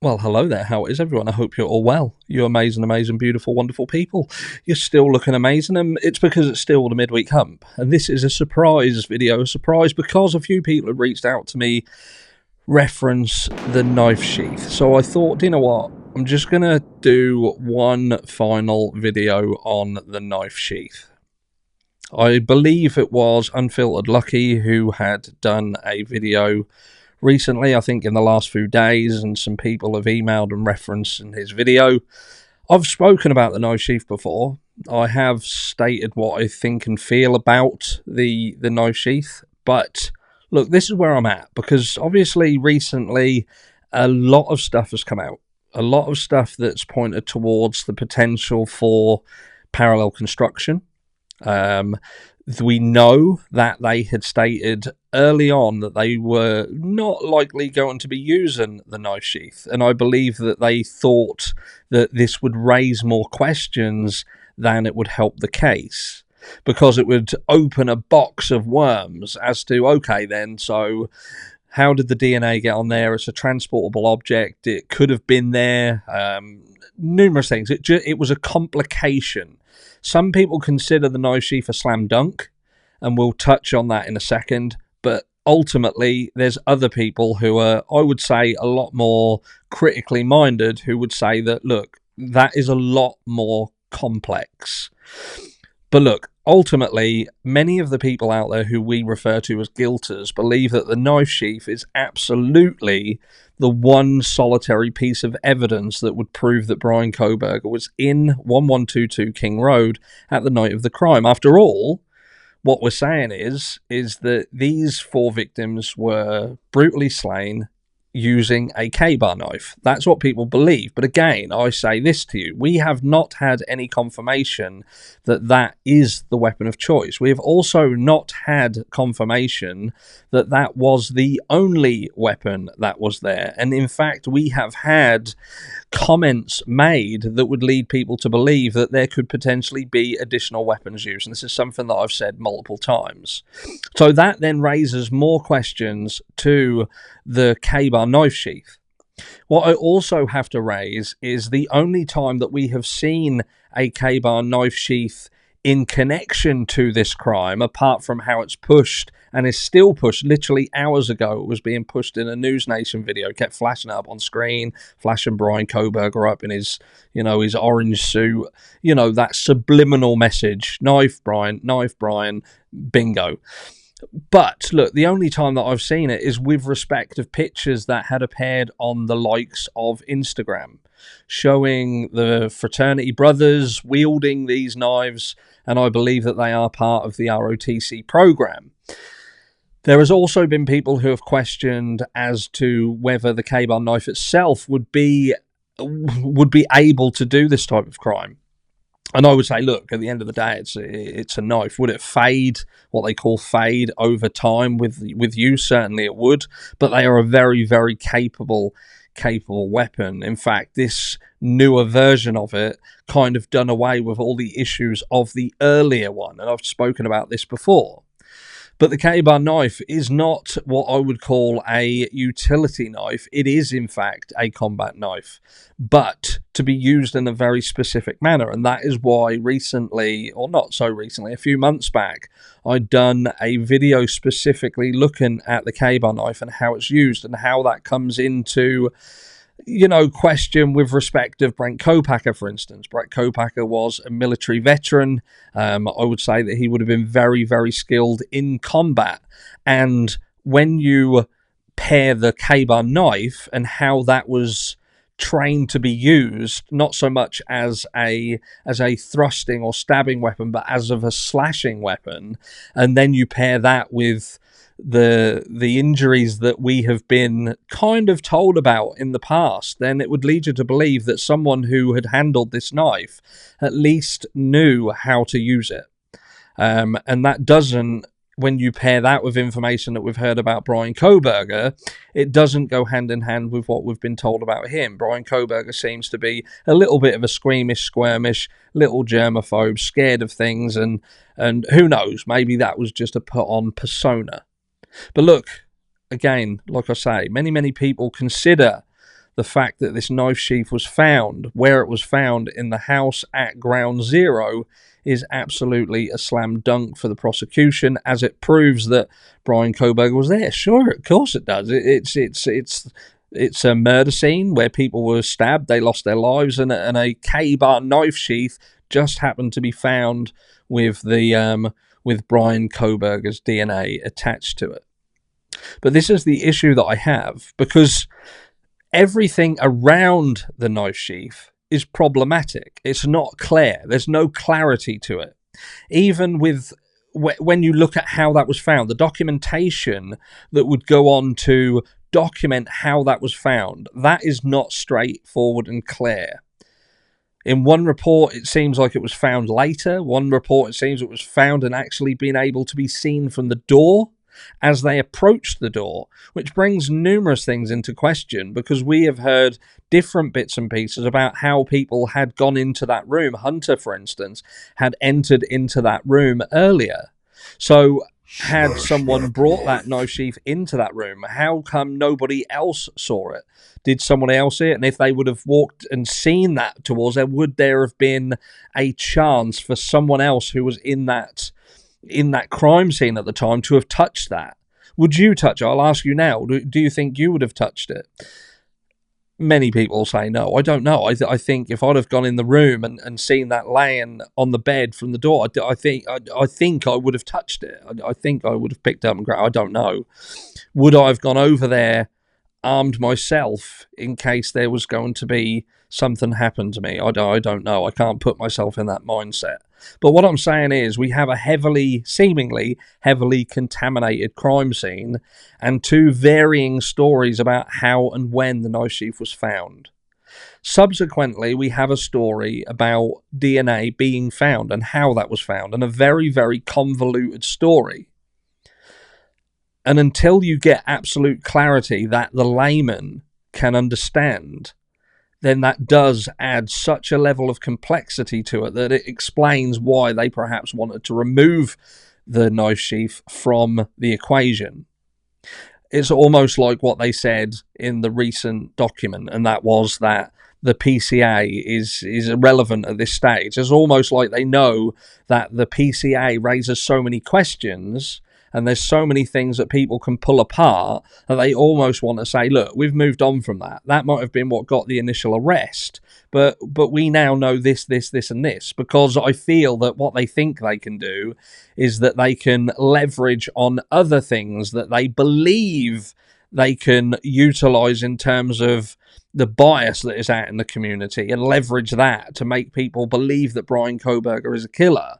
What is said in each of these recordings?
Well, hello there. How is everyone? I hope you're all well. You amazing, amazing, beautiful, wonderful people. You're still looking amazing, and it's because it's still the midweek hump. And this is a surprise video, a surprise because a few people have reached out to me, reference the knife sheath. So I thought, you know what? I'm just going to do one final video on the knife sheath. I believe it was Unfiltered Lucky who had done a video recently, I think in the last few days, and some people have emailed and referenced in his video. I've spoken about the knife sheath before. I have stated what I think and feel about the knife sheath, but look, this is where I'm at, because obviously recently a lot of stuff has come out. A lot of stuff that's pointed towards the potential for parallel construction. We know that they had stated early on that they were not likely going to be using the knife sheath, and I believe that they thought that this would raise more questions than it would help the case, because it would open a box of worms as to, okay then, so how did the DNA get on there? It's a transportable object. It could have been there. Numerous things. It was a complication. Some people consider the knife sheath a slam dunk, and we'll touch on that in a second. But ultimately, there's other people who are, I would say, a lot more critically minded, who would say that, look, that is a lot more complex. But look, ultimately, many of the people out there who we refer to as guilters believe that the knife sheath is absolutely the one solitary piece of evidence that would prove that Bryan Kohberger was in 1122 King Road at the night of the crime. After all, what we're saying is that these four victims were brutally slain using a K-bar knife. That's what people believe. But again, I say this to you. We have not had any confirmation that that is the weapon of choice. We have also not had confirmation that that was the only weapon that was there. And in fact, we have had comments made that would lead people to believe that there could potentially be additional weapons used. And this is something that I've said multiple times. So that then raises more questions to the K-bar knife sheath. What I also have to raise is the only time that we have seen a K-bar knife sheath in connection to this crime, apart from how it's pushed and is still pushed. Literally hours ago, it was being pushed in a News Nation video, kept flashing up on screen, flashing Bryan Kohberger up in his, his orange suit, that subliminal message, knife Bryan, bingo. But look, the only time that I've seen it is with respect of pictures that had appeared on the likes of Instagram, showing the fraternity brothers wielding these knives, and I believe that they are part of the ROTC program. There has also been people who have questioned as to whether the K-bar knife itself would be able to do this type of crime. And I would say, look, at the end of the day, it's a knife. Would it fade, what they call fade, over time with use? Certainly it would. But they are a very, very capable weapon. In fact, this newer version of it kind of done away with all the issues of the earlier one. And I've spoken about this before. But the K-bar knife is not what I would call a utility knife. It is, in fact, a combat knife, but to be used in a very specific manner. And that is why recently, or not so recently, a few months back, I'd done a video specifically looking at the K-bar knife and how it's used and how that comes into question with respect of Brent Kohberger, for instance. Brent Kohberger was a military veteran. I would say that he would have been very, very skilled in combat. And when you pair the K-bar knife and how that was trained to be used, not so much as a thrusting or stabbing weapon, but as of a slashing weapon, and then you pair that with the injuries that we have been kind of told about in the past, then it would lead you to believe that someone who had handled this knife at least knew how to use it. And that doesn't, when you pair that with information that we've heard about Bryan Kohberger, it doesn't go hand in hand with what we've been told about him. Bryan Kohberger seems to be a little bit of a squirmish, little germaphobe, scared of things, and who knows, maybe that was just a put-on persona. But look, again, like I say, many people consider the fact that this knife sheath was found where it was found in the house at ground zero is absolutely a slam dunk for the prosecution, as it proves that Bryan Kohberger was there. Sure, of course it does. It's a murder scene where people were stabbed, they lost their lives, and a K-bar knife sheath just happened to be found with Bryan Kohberger's DNA attached to it. But this is the issue that I have, because everything around the knife sheath is problematic. It's not clear. There's no clarity to it. Even when you look at how that was found, the documentation that would go on to document how that was found, that is not straightforward and clear. In one report, it seems like it was found later. One report, it seems it was found and actually being able to be seen from the door as they approached the door, which brings numerous things into question, because we have heard different bits and pieces about how people had gone into that room. Hunter, for instance, had entered into that room earlier. So had someone brought that knife sheath into that room, how come nobody else saw it? Did someone else see it? And if they would have walked and seen that towards there, would there have been a chance for someone else who was in that crime scene at the time to have touched that? Would you touch it? I'll ask you now. Do you think you would have touched it? Many people say no. I don't know. I think if I'd have gone in the room and seen that laying on the bed from the door, I think I would have touched it. I think I would have picked up and grabbed. I don't know. Would I have gone over there, armed myself in case there was going to be something happen to me? I don't know. I can't put myself in that mindset. But what I'm saying is, we have a seemingly heavily contaminated crime scene and two varying stories about how and when the knife sheath was found. Subsequently, we have a story about DNA being found and how that was found, and a very, very convoluted story. And until you get absolute clarity that the layman can understand, then that does add such a level of complexity to it that it explains why they perhaps wanted to remove the knife sheath from the equation. It's almost like what they said in the recent document, and that was that the PCA is irrelevant at this stage. It's almost like they know that the PCA raises so many questions and there's so many things that people can pull apart that they almost want to say, look, we've moved on from that. That might have been what got the initial arrest, but we now know this, and this, because I feel that what they think they can do is that they can leverage on other things that they believe they can utilize in terms of the bias that is out in the community, and leverage that to make people believe that Bryan Kohberger is a killer.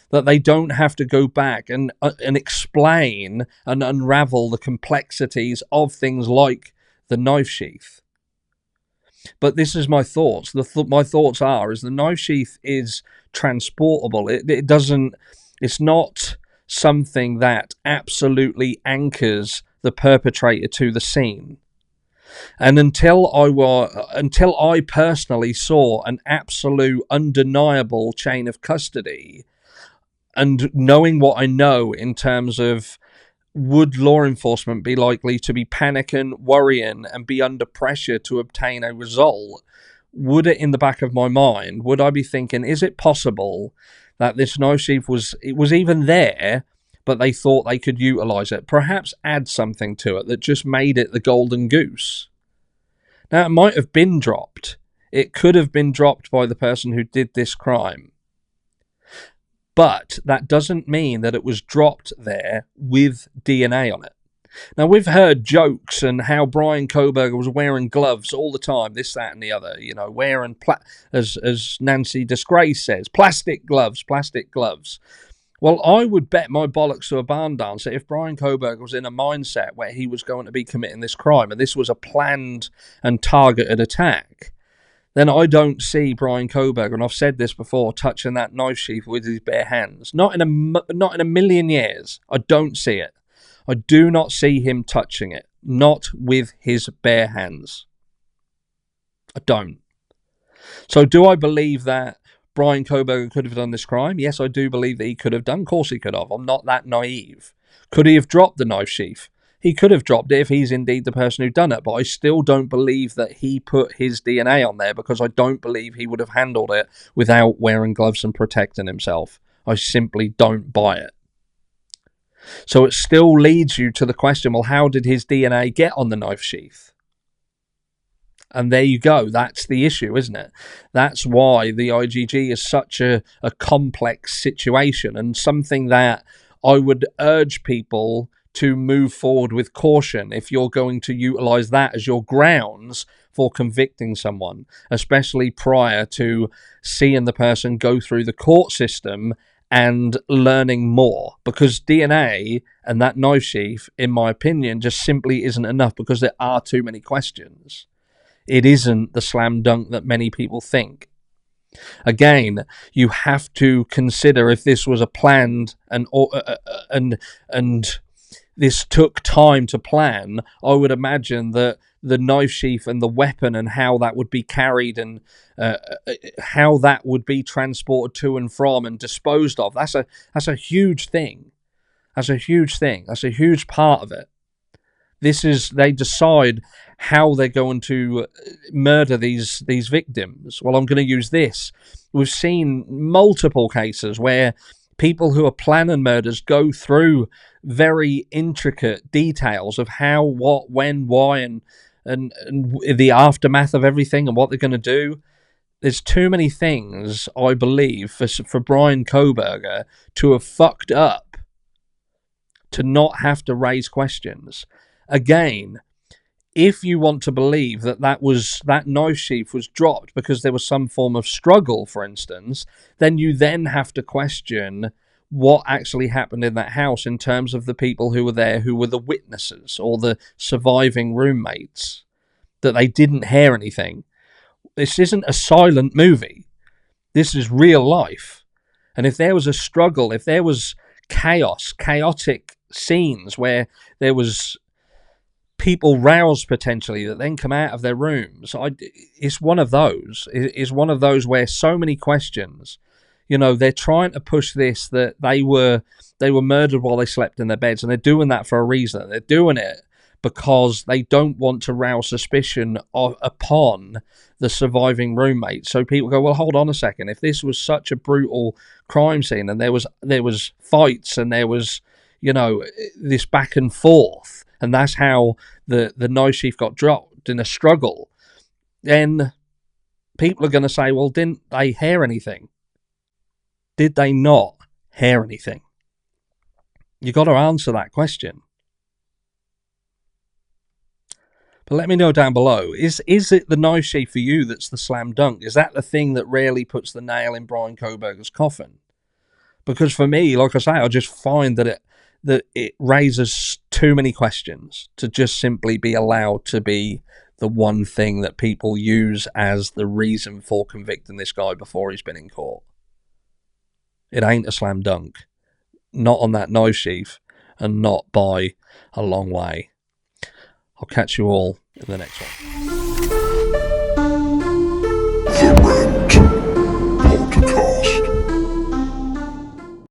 That they don't have to go back and explain and unravel the complexities of things like the knife sheath. But this is my thoughts. My thoughts are the knife sheath is transportable. It's not something that absolutely anchors the perpetrator to the scene. And until I personally saw an absolute undeniable chain of custody, and knowing what I know in terms of, would law enforcement be likely to be panicking, worrying, and be under pressure to obtain a result? Would it, in the back of my mind, would I be thinking, is it possible that this knife sheath was even there, but they thought they could utilize it, perhaps add something to it that just made it the golden goose? Now, it might have been dropped. It could have been dropped by the person who did this crime. But that doesn't mean that it was dropped there with DNA on it. Now, we've heard jokes and how Bryan Kohberger was wearing gloves all the time, this, that, and the other, wearing, as Nancy Disgrace says, plastic gloves. Well, I would bet my bollocks to a barn dancer if Bryan Kohberger was in a mindset where he was going to be committing this crime, and this was a planned and targeted attack, then I don't see Bryan Kohberger, and I've said this before, touching that knife sheath with his bare hands. Not in a million years. I don't see it. I do not see him touching it. Not with his bare hands. I don't. So do I believe that Bryan Kohberger could have done this crime? Yes, I do believe that he could have done. Of course he could have. I'm not that naive. Could he have dropped the knife sheath? He could have dropped it if he's indeed the person who done it, but I still don't believe that he put his DNA on there, because I don't believe he would have handled it without wearing gloves and protecting himself. I simply don't buy it. So it still leads you to the question, well, how did his DNA get on the knife sheath? And there you go. That's the issue, isn't it? That's why the IGG is such a complex situation, and something that I would urge people to move forward with caution if you're going to utilise that as your grounds for convicting someone, especially prior to seeing the person go through the court system and learning more. Because DNA and that knife sheath, in my opinion, just simply isn't enough, because there are too many questions. It isn't the slam dunk that many people think. Again, you have to consider if this was a planned and this took time to plan. I would imagine that the knife sheath and the weapon and how that would be carried and how that would be transported to and from and disposed of, that's a huge thing. That's a huge thing. That's a huge part of it. They decide how they're going to murder these victims. Well, I'm going to use this. We've seen multiple cases where people who are planning murders go through very intricate details of how, what, when, why, and the aftermath of everything and what they're going to do. There's too many things, I believe, for Bryan Kohberger to have fucked up to not have to raise questions. Again, if you want to believe that that knife sheath was dropped because there was some form of struggle, for instance, then you then have to question what actually happened in that house in terms of the people who were there, who were the witnesses or the surviving roommates, that they didn't hear anything. This isn't a silent movie. This is real life. And if there was a struggle, if there was chaotic scenes where there was people roused potentially that then come out of their rooms, it's one of those. It's one of those where so many questions. You know, they're trying to push this, that they were murdered while they slept in their beds, and they're doing that for a reason. They're doing it because they don't want to rouse suspicion upon the surviving roommate. So people go, well, hold on a second. If this was such a brutal crime scene and there was fights and there was, you know, this back and forth, and that's how the knife sheath got dropped in a struggle, then people are going to say, well, didn't they hear anything? Did they not hear anything? You got to answer that question. But let me know down below, is it the knife sheath for you that's the slam dunk? Is that the thing that really puts the nail in Bryan Kohberger's coffin? Because for me, like I say, I just find that it raises too many questions to just simply be allowed to be the one thing that people use as the reason for convicting this guy before he's been in court. It ain't a slam dunk. Not on that knife sheath, and not by a long way. I'll catch you all in the next one.